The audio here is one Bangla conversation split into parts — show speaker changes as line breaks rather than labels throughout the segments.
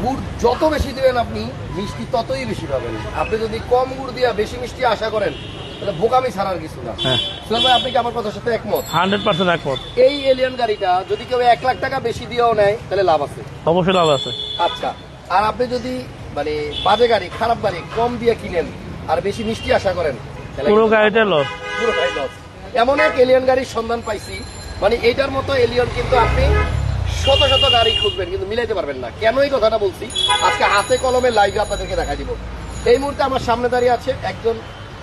গুড় যত বেশি দিবেন আপনি মিষ্টি ততই বেশি পাবেন। আপনি যদি কম গুড় দিয়ে বেশি মিষ্টি আশা করেন তাহলে বোকামি ছাড়ার কিছু না। সোহেল ভাই, আপনি কি আমার কথার সাথে একমত?
100% একমত।
এই এলিয়ন গাড়িটা যদি কেউ 1 লাখ টাকা বেশি দিয়েও নেয় তাহলে লাভ আছে?
অবশ্যই লাভ আছে।
আচ্ছা, আর আপনি যদি মানে বাজে গাড়ি, খারাপ গাড়ি কম দিয়ে কিনেন আর বেশি মিষ্টি আশা করেন
পুরো গাড়িটা লস,
পুরোটাই লস। এমন এক এলিয়ন গাড়ির সন্ধান পাইছি, মানে এইটার মতো এলিয়ন কিন্তু আপনি শত শত গাড়ি খুঁজবেন কিন্তু মিলাইতে পারবেন না। কেন এই কথাটা বলছি, আজকে হাতে কলমে লাইভে আপনাদেরকে দেখা দিব। এই মুহূর্তে আমার সামনে দাঁড়িয়ে আছে একজন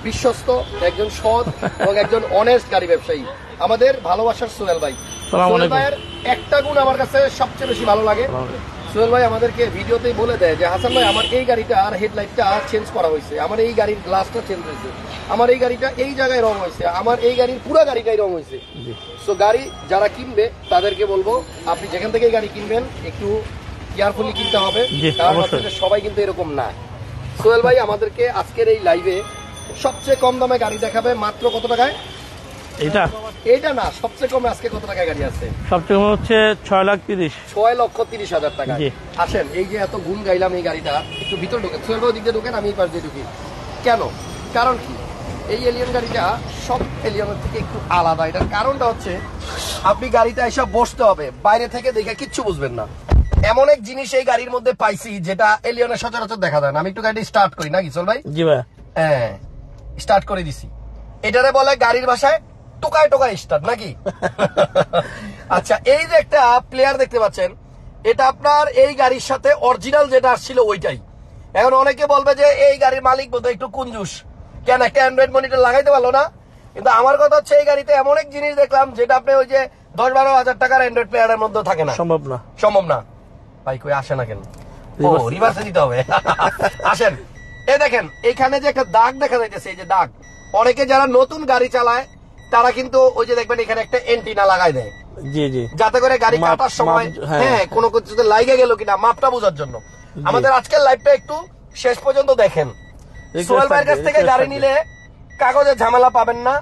বিশ্বস্ত, একজন সৎ এবং একজন অনেস্ট গাড়ি ব্যবসায়ী, আমাদের ভালোবাসার সোহেল ভাই। সোহেল ভাইয়ের একটা গুণ আমার কাছে সবচেয়ে বেশি ভালো লাগে। সোহেল ভাই আমাদেরকে ভিডিওতেই বলে দেয় যে হাসান ভাই, আমার এই গাড়িটা আর হেডলাইটটা চেঞ্জ করা হয়েছে, আমার এই গাড়ির গ্লাসটা চেঞ্জ হয়েছে, আমার এই গাড়িটা এই জায়গায় রং হয়েছে, আমার এই গাড়ির পুরো গাড়িটাই রং হয়েছে। সো গাড়ি যারা কিনবে তাদেরকে বলবো, আপনি যেখান থেকে গাড়ি কিনবেন একটু কেয়ারফুলি কিনতে হবে, কারণ সবাই কিন্তু এরকম না। সোহেল ভাই আমাদেরকে আজকের এই লাইভে সবচেয়ে কম দামে গাড়ি দেখাবে। মাত্র কত টাকায়? এইটা না, সবচেয়ে কমে আজকে কত টাকায় গাড়ি আছে?
সবচেয়ে কম হচ্ছে
6,30,000 টাকা। আসেন, এই যে এত গুণ গাইলাম এই গাড়িটা, একটু ভিতর ঢোকেন সোহেল ভাই, দিক দিয়ে ঢোকেন, আমি এই পাশ দিয়ে ঢুকি। কেন? কারণ কি, এই এলিয়ন গাড়িটা সব এলিয়নের থেকে একটু আলাদা। এটার কারণটা হচ্ছে আপনি গাড়িতে এসে বসতে হবে, বাইরে থেকে দেখে কিচ্ছু বুঝবেন না। এমন এক জিনিস এই গাড়ির মধ্যে পাইছি যেটা এলিয়নের সচরাচর দেখা যায় না। আমি একটু গাড়িটা স্টার্ট করি নাকি সোহেল ভাই?
জি ভাই।
হ্যাঁ, স্টার্ট করে দিছি। এটারে বলে গাড়ির ভাষায় টোকায় টোকায় স্টার্ট নাকি? আচ্ছা, এই যে একটা প্লেয়ার দেখতে পাচ্ছেন, এটা আপনার এই গাড়ির সাথে অরিজিনাল যেটা আসছিল ওইটাই। এখন অনেকে বলবে যে এই গাড়ির মালিক বোধহয় একটু কুঞ্জুস, কেন একটা অ্যান্ড্রয়েড মনিটর লাগাইতে পারলো না। কিন্তু আমার কথা হচ্ছে এই গাড়িতে এমন এক জিনিস দেখলাম যেটা আপনি ওই যে 10-12 হাজার টাকার অ্যান্ড্রয়েড প্লেয়ারের মধ্যে থাকে না।
সম্ভব না,
সম্ভব না ভাই। কই আসে না কেন? ও রিভার্সে দিতে হবে। আসেন, এই দেখেন এখানে যে একটা দাগ দেখা যাইতেছে, এই যে দাগ, অনেকে যারা নতুন গাড়ি চালায় তারা কিন্তু ওই যে দেখবেন এখানে একটা এন্টিনা লাগাই দেয়,
জি জি,
যাতে করে গাড়ি কাটার সময় হ্যাঁ কোনো কিছুতে লাইগে গেল কিনা মাপটা বোঝার জন্য। আমাদের আজকের লাইভটা একটু শেষ পর্যন্ত দেখেন। সোহেল ভাইয়ের কাছ থেকে গাড়ি নিলে কাগজে ঝামেলা পাবেন না,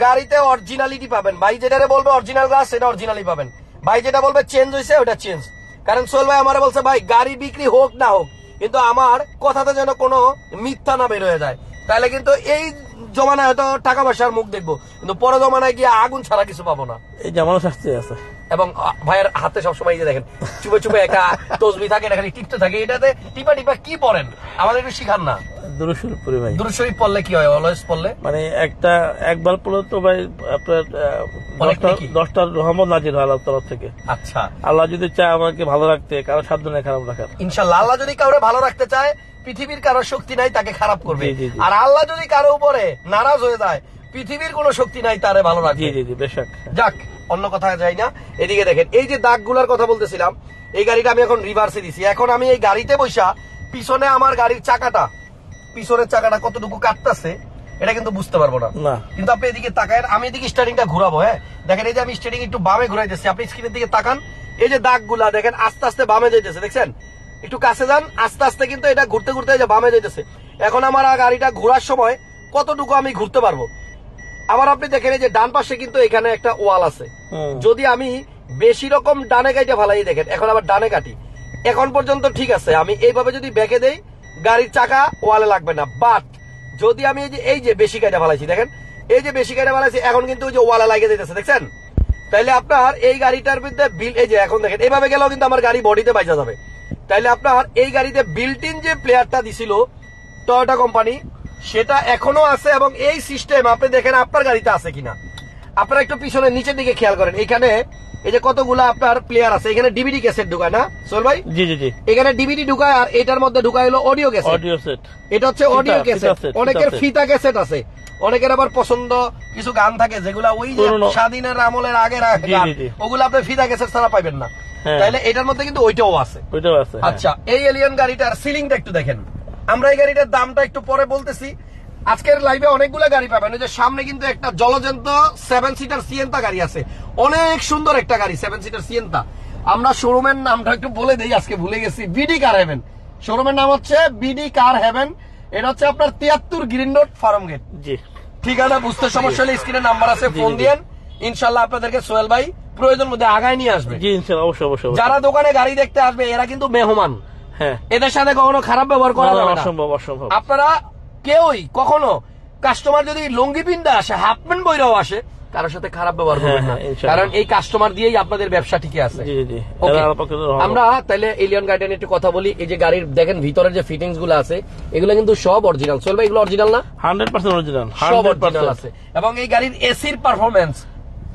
গাড়িতে অরিজিনালিটি পাবেন। ভাই যেটা বলবে অরিজিনাল গ্লাস, সেটা অরিজিনালি পাবেন। ভাই যেটা বলবে চেঞ্জ হয়েছে, ওটা চেঞ্জ। কারণ সোহেল ভাই আমার বলছে ভাই গাড়ি বিক্রি হোক না হোক, কিন্তু আমার কথাতে যেন কোনো মিথ্যা না বের হয়ে যায়। তাহলে কিন্তু এই জমানায় হয়তো টাকা পয়সার মুখ দেখবো, কিন্তু পরে জমানায় গিয়ে আগুন ছাড়া কিছু পাবো না।
এই জামানো শাস্তি আছে।
এবং ভাইয়ের হাতে সবসময় যে দেখেন চুপে চুপে একটা তসবি থাকে, এটা খালি টিপতে থাকে। এটাতে টিপা টিপা কি পড়েন আমাদের একটু শিখান না?
দুরূদ শরীফ পড়ি ভাই। দুরূদ
শরীফ পড়লে কি হয়? অলওয়েজ পড়লে
মানে একবার পড়লে তো ভাই আপনার 10টা রহমত নাজিল হয় আল্লাহর তরফ থেকে।
আচ্ছা,
আল্লাহ যদি চায় আমাকে ভালো রাখতে, কারো সাধ্য নেই খারাপ রাখার।
ইনশাআল্লাহ আল্লাহ যদি কাউরে ভালো রাখতে চায়, পৃথিবীর কারো শক্তি নাই তাকে খারাপ করবে। আর আল্লাহ যদি কারো উপরে নারাজ হয়ে যায়, পৃথিবীর কোনো শক্তি নাই তারে ভালো রাখবে।
জি জি, বেশক।
যাক, অন্য কথা যাই না। এদিকে দেখেন এই যে দাগগুলার কথা বলতেছিলাম, এই গাড়িটা আমি এখন রিভার্সে দিছি। এখন আমি এই গাড়িতে বসা পিছনে আমার গাড়ির চাকাটা, পিছনের চাকাটা কতটুকু কাটতেছে এটা কিন্তু বুঝতে পারবো না। কিন্তু আপনি এদিকে তাকায়, আমি এদিকে স্টারিংটা ঘুরাবো। হ্যাঁ দেখেন, এই যে আমি স্টারিং একটু বামে ঘুরাইতেছি, আপনি স্ক্রিনের দিকে তাকান, এই যে দাগগুলা দেখেন আস্তে আস্তে বামে যাইতেছে, দেখছেন? একটু কাছে যান, আস্তে আস্তে কিন্তু এটা ঘুরতে ঘুরতে যে বামে যাইতেছে। এখন আমার গাড়িটা ঘোরার সময় কতটুকু আমি ঘুরতে পারবো। আবার আপনি দেখেন এই যে ডান পাশে কিন্তু এখানে একটা ওয়াল আছে, যদি আমি বেশি রকম ডানে কাটে ফেলাই, দেখেন এখন আবার ডানে কাটি, এখন পর্যন্ত ঠিক আছে। আমি এইভাবে যদি ব্যাকে দেই গাড়ির চাকা ওয়ালে লাগবে না। বাট যদি আমি এই যে বেশি কাটে ফেলাইছি, দেখেন এই যে বেশি কাটে ফেলাইছি, এখন কিন্তু ওই যে ওয়ালে লাগিয়ে দিতেছে, দেখছেন? তাইলে আপনার এই গাড়িটার মধ্যে বিল, এই যে এখন দেখেন এইভাবে গেলেও কিন্তু আমার গাড়ি বডিতে বাইজা যাবে। তাইলে আপনার এই গাড়িতে বিল্ট ইন যে প্লেয়ারটা দিছিল টয়োটা কোম্পানি, সেটা এখনো আছে। এবং এই সিস্টেম আপনি দেখেন আপনার গাড়িতে আছে কিনা। আপনারা একটু পিছনের নিচের দিকে খেয়াল করেন, এখানে এই যে কতগুলা আপনার প্লেয়ার আছে, এখানে ডিভিডি ক্যাসেট ঢুকায় না সোহেল ভাই? জি জি জি, এখানে ডিভিডি ঢুকায়, আর এটার মধ্যে ঢুকায় হলো অডিও ক্যাসেট। এটা হচ্ছে অডিও ক্যাসেট। অনেকের ফিতা ক্যাসেট আছে, অনেকের আবার পছন্দ কিছু গান থাকে যেগুলা ওই যে স্বাধীনের আমলের আগের গান, ওগুলো আপনি ফিতা ক্যাসেট ছাড়া পাইবেন না। তাইলে এটার মধ্যে কিন্তু ওইটাও আছে। আচ্ছা, এই এলিয়ন গাড়িটার সিলিংটা একটু দেখেন। আমরা এই গাড়িটার দামটা একটু পরে বলতেছি। আজকের লাইভে অনেকগুলো গাড়ি পাবেন। ওই যে সামনে কিন্তু একটা জলজন্ত 7 সিটার সিয়েন্তা গাড়ি আছে, অনেক সুন্দর একটা গাড়ি 7 সিটার সিয়েন্তা। আমরা শোরুমের নামটা একটু বলে দেই, আজকে ভুলে গেছি। বিডি কার হেভেন শোরুমের নাম হচ্ছে বিডি কার হেভেন। এটা হচ্ছে আপনার 73 গ্রিন রোড, ফার্ম গেট। জি, ঠিকানা বুঝতে সমস্যা হলে স্ক্রিনে নাম্বার আছে, ফোন দিয়েন। ইনশাআল্লাহ আপনাদেরকে সোহেল ভাই প্রয়োজন মধ্যে আগায় নিয়ে আসবে। জি ইনশাআল্লাহ, অবশ্যই অবশ্যই। যারা দোকানে গাড়ি দেখতে আসবে এরা কিন্তু মেহমান,
হ্যাঁ।
এদের সাথে কখনো খারাপ ব্যবহার করা যাবে না।
অসম্ভব অসম্ভব।
আপনারা কেউই কখনো কাস্টমার যদি লুঙ্গি পিন্দা আসে, হাফ প্যান্ট বইরাও আসে, কারোর সাথে খারাপ ব্যবহার করবেন না, কারণ এই কাস্টমার দিয়েই আপনাদের ব্যবসা টিকে আছে। আমরা তাহলে এলিয়ন গাড়িটা নিয়ে একটু কথা বলি। এই যে গাড়ির দেখেন ভিতরের যে ফিটিংস গুলো আছে, এগুলো কিন্তু সব অরিজিনাল। সোহেল ভাই, এগুলো অরিজিনাল না?
100% অরিজিনাল,
সব অরিজিনাল আছে। এবং এই গাড়ির এসির পারফরমেন্স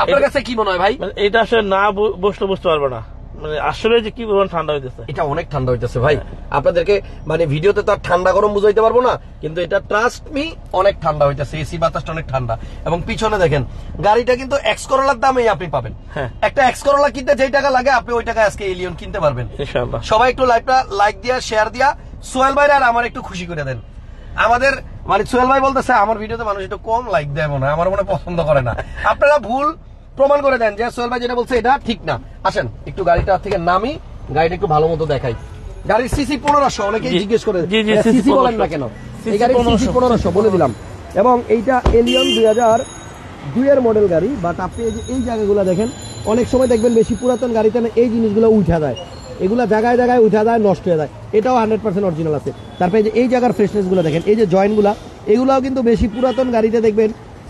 আপনার কাছে কি মনে হয় ভাই?
এটা আসলে না বসলে বুঝতে পারবে না, মানে আসলে যে কি পরিমাণ ঠান্ডা হইতেছে।
এটা অনেক ঠান্ডা হইতেছে ভাই, আপনাদেরকে মানে ভিডিওতে তো আর ঠান্ডা গরম বুঝাইতে পারবো না, কিন্তু এটা ট্রাস্ট মি অনেক ঠান্ডা হইতেছে। এসি বাতাসটা অনেক ঠান্ডা। এবং পিছনে দেখেন গাড়িটা কিন্তু এক্স করোলার দামেই আপনি পাবেন। একটা এক্স করোলা কিনতে যেই টাকা লাগে আপনি ওই টাকা আজকে এলিয়ন কিনতে পারবেন ইনশাআল্লাহ। সবাই একটু লাইভটা লাইক দিয়া শেয়ার দিয়া সোহেল ভাই আর আমার একটু খুশি করে দেন। আমাদের মানে সোহেল ভাই বলতেছে আমার ভিডিওতে মানুষ একটু কম লাইক দেয় মনে হয়, আমার মনে পছন্দ করে না। আপনারা ভুল প্রমাণ করে দেন যে সোহেল ভাই যেটা বলছে এটা ঠিক না। আসেন একটু গাড়িটা থেকে নামি, গাড়িটা একটু ভালো মতো দেখাই। গাড়ির সিসি 1500, অনেকেই জিজ্ঞেস করে সিসি বলেন না কেন, এই গাড়ির সিসি 1500 বলে দিলাম। এবং এইটা এলিয়ন 2002 এর মডেল গাড়ি। বাট আপনি এই জায়গাগুলো দেখেন, অনেক সময় দেখবেন বেশি পুরাতন গাড়িতে না এই জিনিসগুলো উঠা যায়, এগুলা জায়গায় জায়গায় উঠা যায়, নষ্ট হয়ে যায়। এটাও 100% অরিজিনাল আছে। তারপরে এই জায়গার ফ্রেশনেস গুলো দেখেন, এই যে জয়েন্ট গুলা, এগুলাও কিন্তু বেশি পুরাতন গাড়িতে দেখবেন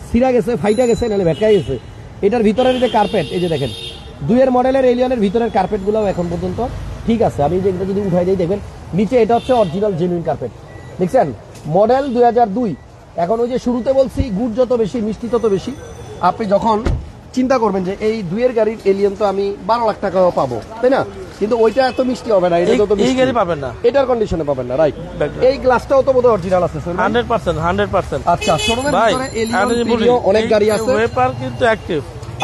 ছিঁড়া গেছে, ফাইটা গেছে, নাহলে ভেটকা গেছে। এটার ভিতরের যে কার্পেট, এই যে দেখেন 2 এর মডেলের এলিয়নের ভিতরের কার্পেট গুলো এখন পর্যন্ত ঠিক আছে। আমি যে যদি উঠাই দিই দেখবেন নিচে এটা হচ্ছে অরিজিনাল জেনুইন কার্পেট, দেখছেন? মডেল 2002। এখন ওই যে শুরুতে বলছি গুড় যত বেশি মিষ্টি তত বেশি। আপনি যখন চিন্তা করবেন যে এই 2 এর গাড়ির এলিয়ন তো আমি 12 লাখ টাকাও পাবো, তাই না? কিন্তু ওইটা এত মিষ্টি হবে না, এটা তো
এই গাড়ি পাবেন না,
এটার কন্ডিশনে পাবেন না, রাইট? এই গ্লাসটাও তো বোধহয় অরিজিনাল আছে
100%।
আচ্ছা, শোরুমের ভিতরে এলিয়ন ভিডিও অনেক গাড়ি আছে,
ওয়েপার কিন্তু অ্যাক্টিভ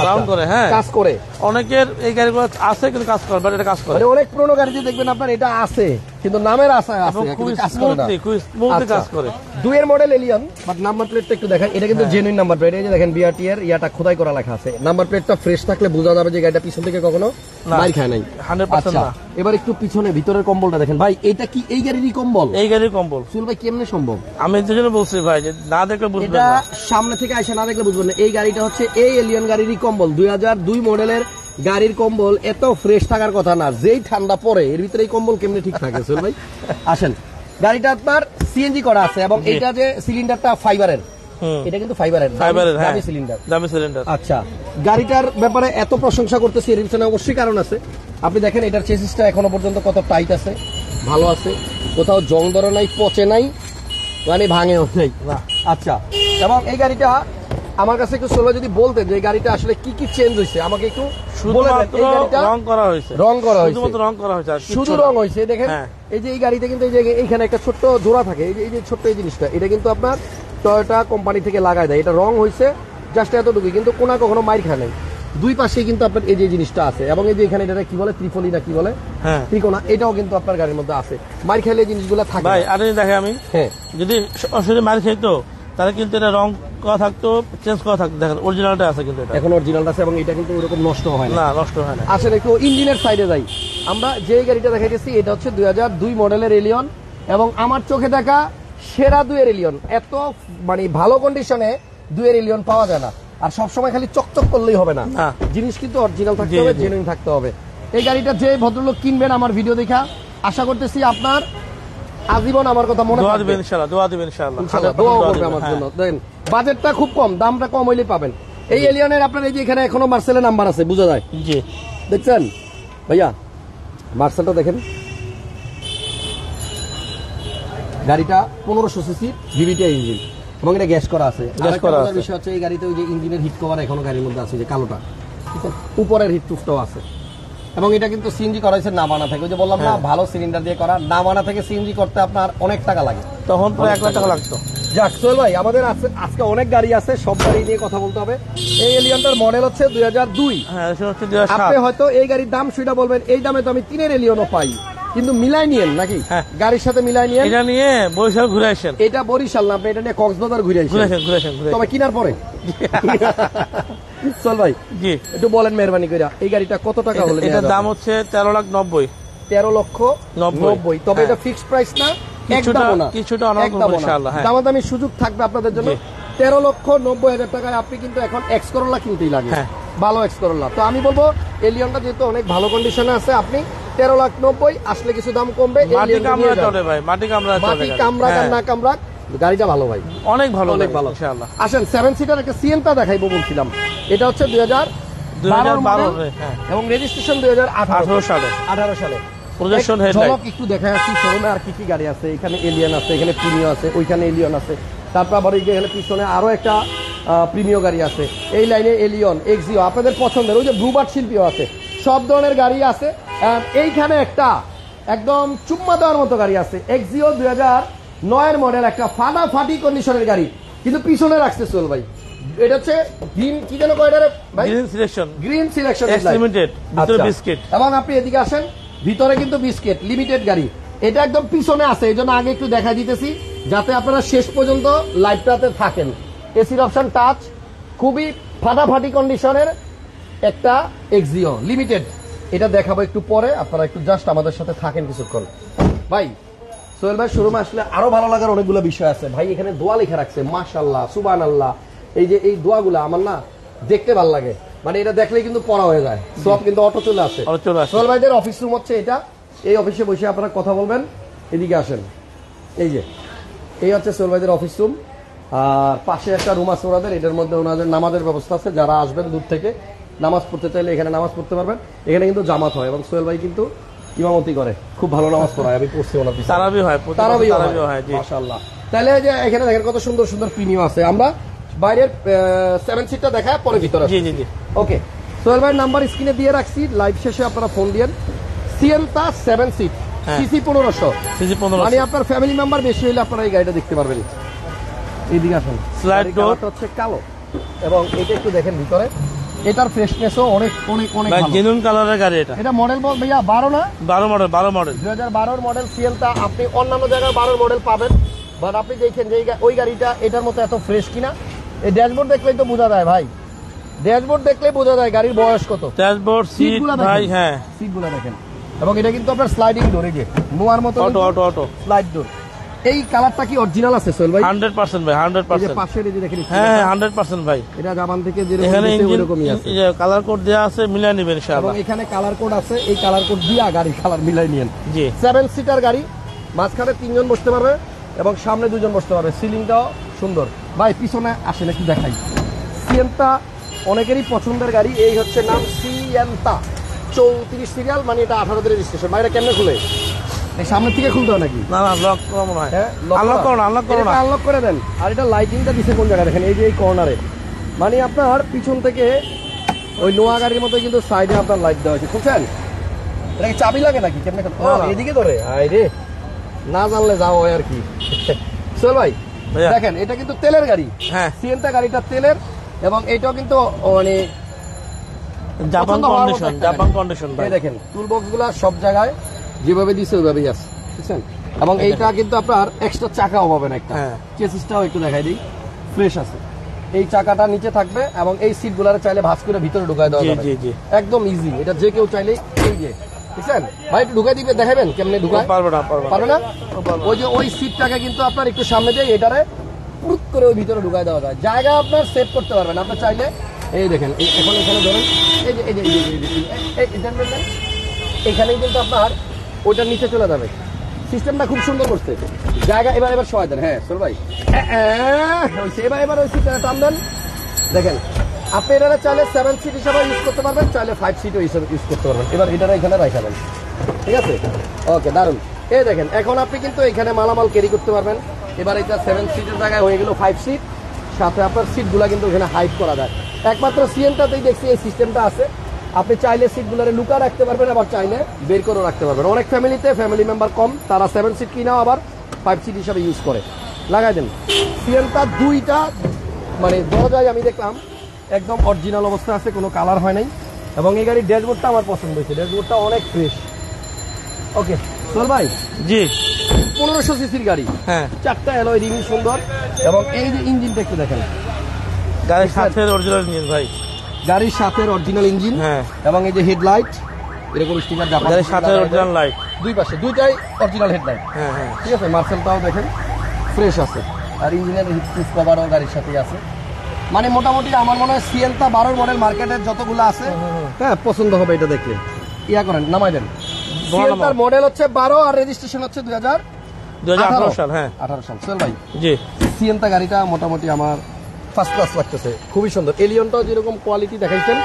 রাউন্ড করে, হ্যাঁ
কাজ করে।
অনেকের এই গাড়িগুলো আছে কিন্তু কাজ করে, বাট এটা কাজ করে।
মানে অনেক পুরনো গাড়িতে দেখবেন আপনার এটা আছে কিন্তু নামের আশায় আছে, কিন্তু কাজ করে না।
খুব স্মুথলি কাজ করে।
2 এর মডেল এলিয়ন, বাট নাম্বার প্লেটটা একটু দেখেন, এটা কিন্তু জেনুইন নাম্বার প্লেট। এই যে দেখেন বিআরটি এর ইয়াটা খোদাই করা লেখা আছে। নাম্বার প্লেটটা ফ্রেশ থাকলে বোঝা যাবে যে গাড়িটা পিছন থেকে কখনো মার খায় নাই।
100% না।
এবার একটু পিছনে ভিতরের কম্বলটা দেখেন ভাই, এটা কি এই গাড়িরই কম্বল?
এই গাড়ির কম্বল।
সুল ভাই কেমনে সম্ভব?
আমি এই জন্য বলছি ভাই যে না দেখলে বুঝবেন
এটা
না,
সামনে থেকে আইসা না দেখলে বুঝবেন না। এই গাড়িটা হচ্ছে এই এলিয়ন গাড়িরই কম্বল। 2002 মডেলের গাড়ির কম্বল এত ফ্রেশ থাকার কথা না, যেই ঠান্ডা পড়ে এর ভিতরে এই কম্বল কেমনে ঠিক থাকে সুল ভাই? আসেন, গাড়িটা আপনার সিএনজি করা আছে এবং এইটা যে সিলিন্ডারটা ফাইবারের, এটা কিন্তু ফাইবারের দামি সিলিন্ডার,
দামি সিলিন্ডার।
আচ্ছা, গাড়িটার ব্যাপারে এত প্রশংসা করতেছি এর পিছনে অবশ্যই কারণ আছে। আপনি দেখেন এটার চেসিসটা এখনো পর্যন্ত কত টাইট আছে, ভালো আছে, কোথাও জং ধরে নাই, পচে নাই, মানে ভাঙেও নাই। আচ্ছা, এবং এই গাড়িটা আমার কাছে একটু সোলো যদি বলতেন যে এই গাড়িটা আসলে কি কি চেঞ্জ হয়েছে আমাকে একটু বলে দেন। এই গাড়িটা
রং করা হয়েছে, রং করা হয়েছে,
শুধু রং হয়েছে। দেখেন এই যে এই গাড়িতে কিন্তু এই যে এইখানে একটা ছোট্ট জোড়া থাকে, এই যে ছোট্ট এই জিনিসটা, এটা কিন্তু আপনার টয়োটা কোম্পানি থেকে লাগায় দেয়। এটা রং হয়েছে জাস্ট এতটুকুই, কিন্তু কোনা কখনো মাইর খায় নাই। 2 পাশে কিন্তু আপনার এই যে জিনিসটা আছে, এবং এই যে এখানে এটা কি বলে ত্রিফলি না কি বলে, ত্রিকোণা, এটাও কিন্তু আপনার গাড়ির মধ্যে আছে। মাইর খাইলে এই জিনিসগুলো থাকে
ভাই। আর দেখে আমি যদি আসলে মাইর খাইতো তাহলে কিন্তু এটা রং করা থাকতো, চেঞ্জ করা থাকতো। দেখেন অরিজিনালটা আছে, কিন্তু এটা
এখন অরিজিনালটা আছে এবং এটা কিন্তু ওরকম নষ্ট হয় না,
নষ্ট হয় না।
আসলে একটু ইঞ্জিনের সাইডে যাই। আমরা যে গাড়িটা দেখাইতেছি এটা হচ্ছে 2002 মডেলের এলিয়ন, এবং আমার চোখে দেখা সেরা 2 এর এলিয়ন। এত মানে ভালো কন্ডিশনে 2 এর এলিয়ন পাওয়া যায় না। আর সবসময় খালি চকচক করলেই হবে না, জিনিস কিন্তু অরিজিনাল থাকতে হবে, জেনুইন থাকতে হবে। এই গাড়িটা যে ভদ্রলোক কিনবেন আমার ভিডিও দেখা, আশা করতেছি আপনার আজীবন আমার কথা মনে থাকবে,
ইনশাআল্লাহ দোয়া দিবেন, ইনশাআল্লাহ
দোয়া করবে আমার জন্য। দেখেন বাজেটটা খুব কম, দামটা কম হইলেই পাবেন এই এলিয়নের। আপনার এই যে এখানে এখনো মার্সেলের নাম্বার আছে, বোঝা যায়,
জি
দেখছেন ভাইয়া? মার্সেলটা দেখেন, গাড়িটা 1500 সিসি ভিভিটি ইঞ্জিন, এবং এটা গ্যাস করা আছে। বিষয় হচ্ছে এই গাড়িতে ওই যে ইঞ্জিনের হিট কভার এখনো গাড়ির মধ্যে আছে, যে কালোটা, ঠিক আছে, উপরের হিট প্রুফটাও আছে। এবং এটা কিন্তু সিএনজি করা হয়েছে নামানা থেকে, ওই যে বললাম না ভালো সিলিন্ডার দিয়ে করা। নামানা থেকে সিএনজি করতে আপনার অনেক টাকা লাগে,
তখন তো 1 লাখ টাকা লাগতো।
যাক সোহেল ভাই, আমাদের আজকে অনেক গাড়ি আছে, সব গাড়ি নিয়ে কথা বলতে হবে। এই এলিয়নটার মডেল হচ্ছে 2002। আপনি হয়তো এই গাড়ির দাম সেটা বলবেন, এই দামে তো আমি 3 এর এলিয়নও পাই, কিন্তু মিলাই নিয়েন নাকি গাড়ির সাথে মিলাই নিয়েন।
এটা নিয়ে বরিশাল ঘুরে আসেন।
এটা বরিশাল না, আপনি এটা নিয়ে কক্সবাজার ঘুরে আসেন, তবে কিনার পরে। চল ভাই
জি
একটু বলেন মেহরবানি করে, এই গাড়িটা কত টাকা হলে?
এটার দাম হচ্ছে 13,90,000।
13,90,000। তবে এটা ফিক্সড প্রাইস না, কিছুটা দামাদামি সুযোগ থাকবে আপনাদের জন্য। 13,90,000 টাকায় আপনি কিন্তু এখন এক্স করোলা কিনতেই লাগে, ভালো এক্স করোলা। তো আমি বলবো এলিয়নটা যেহেতু অনেক ভালো কন্ডিশনে আছে, আপনি 13,90,000 আসলে কিছু দাম কমবে।
মাটি কামড়া চলে ভাই, মাটি কামড়া চলে,
মাটি কামড়া আর না কামড়া গাড়িটা ভালো ভাই,
অনেক ভালো,
অনেক ভালো
ইনশাআল্লাহ।
আসেন 7 সিটার একটা সিয়েন্তা দেখাইবো বলছিলাম, এটা হচ্ছে 2012 এবং রেজিস্ট্রেশন 2018
সালে।
18 সালে।
প্রজেকশন
ঝলক
হেডলাইট
একটু দেখাই আসছি শোরুমে আর কি কি গাড়ি আছে। এখানে এলিয়ন আছে, এখানে প্রিমিও আছে, ওইখানে এলিয়ন আছে, তারপর আবার এখানে পিছনে আরো একটা প্রিমিও গাড়ি আছে, এই লাইনে এলিয়ন, এক্সিও আপনাদের পছন্দের, ওই যে ব্লুবার্ড শিল্পীও আছে, সব ধরনের গাড়ি আছে। এইখানে একটা একদম চুম্মা দেওয়ার মতো গাড়ি আছে, এক্সিও 2009 মডেল, একটা ফাটাফাটি কন্ডিশনের গাড়ি, কিন্তু পিছনে রাখছে সোহেল ভাই। এটা হচ্ছে গ্রিন কি যেন কয়টারে ভাই, গ্রিন সিলেকশন
লিমিটেড, ভিতরে বিস্কিট।
এবং আপনি এদিকে আসেন, ভিতরে কিন্তু বিস্কিট লিমিটেড গাড়ি, এটা একদম পিছনে আছে, এই জন্য আগে একটু দেখা দিতেছি যাতে আপনারা শেষ পর্যন্ত লাইভটাতে থাকেন। এসির অপশন টাচ, খুবই ফাটাফাটি কন্ডিশনের একটা এক্সিও লিমিটেড, এটা দেখাবো একটু পরে, আপনারা একটু জাস্ট আমাদের সাথে থাকেন কিছুক্ষণ। ভাই সোহেল ভাই শোরুমে আসলে আরো ভালো লাগার অনেকগুলো বিষয় আছে ভাই। এখানে দোয়া লেখা রাখছে, মাশাআল্লাহ সুবহানাল্লাহ, এই যে এই দোয়াগুলো আমার না দেখতে ভালো লাগে, মানে এটা দেখলে কিন্তু পড়া হয়ে যায়, সব কিন্তু অটো চলে আসে। সোহেল ভাইদের অফিস রুম হচ্ছে এটা, এই অফিসে বসে আপনারা কথা বলবেন। এদিকে আসেন, এই যে এই হচ্ছে সোহেল ভাইদের অফিস রুম, আর পাশে একটা রুম আছে ওনাদের, এটার মধ্যে ওনাদের নামাজের ব্যবস্থা আছে, যারা আসবেন দূর থেকে নামাজ পড়তে চাইলে এখানে নামাজ পড়তে পারবেন। এখানে কিন্তু জামাত হয় এবং সোহেল ভাই কিন্তু ইমামতি করে, খুব ভালো নামাজ পড়ায়, আমি পড়ছি ওনার পিছনে,
তারাবি হয়,
মাশাআল্লাহ। তাহলে যে এখানে দেখেন কত সুন্দর সুন্দর প্রিমিয়াম আছে। আমরা বাইরের 7 সিটটা দেখায় পরে ভিতরে।
জি জি জি
ওকে, সোহেল ভাইয়ের নাম্বার স্ক্রিনে দিয়ে রাখছি, লাইভ শেষে আপনারা ফোন দিয়েন। সিয়েন্তা 7 সিট, সিসি 1500, মানে আপনার ফ্যামিলি মেম্বার বেশি হলে আপনারা এই গাড়িটা দেখতে পারবেন। এইদিকে আসেন,
স্লাইড ডোর
হচ্ছে কালো, এবং এটা একটু দেখেন ভিতরে, এটার ফ্রেশনেসও অনেক অনেক অনেক ভালো,
জেনুইন কালারের গাড়ি। এটা
মডেল ভাইয়া 12 না
12 মডেল
2012 মডেল সিয়েন্তা। আপনি অন্যান্য জায়গায় 12 মডেল পাবেন, বাট আপনি দেখেন যে ওই গাড়িটা এটার মতো এত ফ্রেশ কিনা। এই ড্যাশবোর্ড দেখলেই তো বোঝা যায় ভাই, ড্যাশবোর্ড দেখলেই বোঝা যায় গাড়ির বয়স কত।
ড্যাশবোর্ড, সিট ভাই, হ্যাঁ
সিটগুলো দেখেন, এবং এটা কিন্তু আপনার স্লাইডিং ডোর, এই যে নোয়ার মতো
অটো
স্লাইড ডোর। এই কালারটা কি অরিজিনাল আছে সোহেল ভাই?
100% ভাই, 100%।
পাশের এই যে দেখেন,
হ্যাঁ 100% ভাই,
এটা জাপান থেকে যেরকম
এখানে
এরকমই আছে,
এই যে কালার কোড দেয়া আছে, মিলাই নেবেন ইনশাআল্লাহ।
এবং এখানে কালার কোড আছে, এই কালার কোড দিয়া গাড়ি কালার মিলাই নিয়েন।
জি
7 সিটার গাড়ি, মাঝখানে 3 জন বসতে পারবে এবং সামনে 2 জন বসতে পারবে, সিলিংটাও সুন্দর। ভাই পিছনে আসেন একটু দেখাই, সিয়েন্তা অনেকেরই পছন্দের গাড়ি, এই হচ্ছে নাম সিয়েন্তা 34 সিরিয়াল, মানে এটা 18 তে রেজিস্ট্রেশন। ভাই এটা কেমনে খুলে? এই সামনের থেকে খুলতে হয় নাকি?
না লক করা মনে হয়,
হ্যাঁ আনলক করে দেন। আর এটা লাইটিংটা দিছে কোন জায়গায় দেখেন, এই যে এই কর্নারে, মানে আপনার পিছন থেকে ওই নোয়া গাড়ির মতো কিন্তু সাইডে আপনার লাইট দেওয়া হয়েছে, বুঝছেন? এটা কি চাবি লাগে নাকি কেমনে? এদিকে ধরে আয় রে, না জানলে যাও আর কি। সোহেল ভাই দেখেন, এটা কিন্তু তেলের গাড়ি,
হ্যাঁ
সিয়েন্তা গাড়িটা তেলের, এবং এটাও কিন্তু মানে
জাপান কন্ডিশন ভাই।
দেখেন টুল বক্স গুলা সব জায়গায় যেভাবে দিছে ওইভাবেই আছে, বুঝছেন? এবং এইটা কিন্তু আপনার এক্সট্রা চাকাও পাবেন একটা, চেসিসটাও একটু দেখাই দিই, ফ্রেশ আছে। এই চাকাটা নিচে থাকবে এবং এই সিট গুলারে চাইলে ভাঁজ করে ভিতরে ঢুকাই দেওয়া যাবে, একদম ইজি। এটা যে কেউ চাইলে, এই যে বুঝছেন ভাই, একটু ঢুকাই দিবে, দেখাবেন কেমনে ঢুকায়? পারবে না? ওই যে ওই সিটটাকে কিন্তু আপনার একটু সামনে দিয়ে এটারে পুরুত করে ওই ভিতরে ঢুকাই দেওয়া যায়, জায়গা আপনার সেভ করতে পারবেন আপনি চাইলে। এই দেখেন এখন এখানে ধরেন, এই যে এখানেই কিন্তু আপনার ওইটার নিচে চলে যাবে, সিস্টেমটা খুব সুন্দর করছে। জায়গা এবার সবাই দেন, হ্যাঁ সোহেল ভাই এবার ওই সিটটা টান দেন। দেখেন আপনি এটা চাইলে 7 সিট হিসাবে ইউজ করতে পারবেন, চাইলে 5 সিটও হিসাবে ইউজ করতে পারবেন। এবার এটা এখানে রাখাবেন, ঠিক আছে? ওকে, দারুন। এই দেখেন এখন আপনি কিন্তু এখানে মালামাল ক্যারি করতে পারবেন। এবার এটা 7 সিটের জায়গায় হয়ে গেল 5 সিট, সাথে আপনার সিটগুলা কিন্তু এখানে হাইড করা যায়। একমাত্র সিয়েন্টাতেই দেখছি এই সিস্টেমটা আছে, আপনি চাইলে সিটগুলোরে লুকা রাখতে পারবেন, আবার চাইলে বের করে রাখতে পারবেন। অনেক ফ্যামিলি মেম্বার কম, তারা 7 সিট কিনাও আবার 5 সিট হিসাবে ইউজ করে, লাগাই দেন। সিয়েন্তা 2টা মানে দরজায় আমি দেখলাম একদম অরিজিনাল অবস্থা আছে, কোনো কালার হয় নাই, এবং এই গাড়ির ড্যাশবোর্ডটা আমার পছন্দ হয়েছে, ড্যাশবোর্ডটা অনেক ফ্রেশ। ওকে সোহেল ভাই,
জি
1500 সিসির গাড়ি,
হ্যাঁ
4টা অ্যালয় রিং সুন্দর, এবং এই যে ইঞ্জিনটা একটু দেখেন,
গাড়ির সাথে অরিজিনাল ইঞ্জিন ভাই,
গাড়ির সাথে অরিজিনাল ইঞ্জিন,
হ্যাঁ,
এবং এই যে হেডলাইট এরকম স্টিকার,
গাড়ির সাথে অরিজিনাল লাইট,
দুই পাশে দুইটাই অরিজিনাল হেডলাইট,
হ্যাঁ হ্যাঁ
ঠিক আছে? মার্সেলটাও দেখেন ফ্রেশ আছে, আর ইঞ্জিনের হিট কভারও গাড়ির সাথেই আছে। মানে মোটামুটি আমার মনে হয় সিয়েন্তা 12 মডেল মার্কেটের যতগুলো আছে, হ্যাঁ পছন্দ হবে এটা দেখলে। ইয়া করেন, নামাই দেন, সিএনটার মডেল হচ্ছে 12 আর রেজিস্ট্রেশন হচ্ছে
2018 সাল। হ্যাঁ
18 সাল। সোহেল ভাই,
জি
সিএনটা গাড়িটা মোটামুটি আমার ফার্স্ট ক্লাস লাগতেছে, খুবই সুন্দর। এলিয়নটাও যেরকম কোয়ালিটি দেখাইছেন,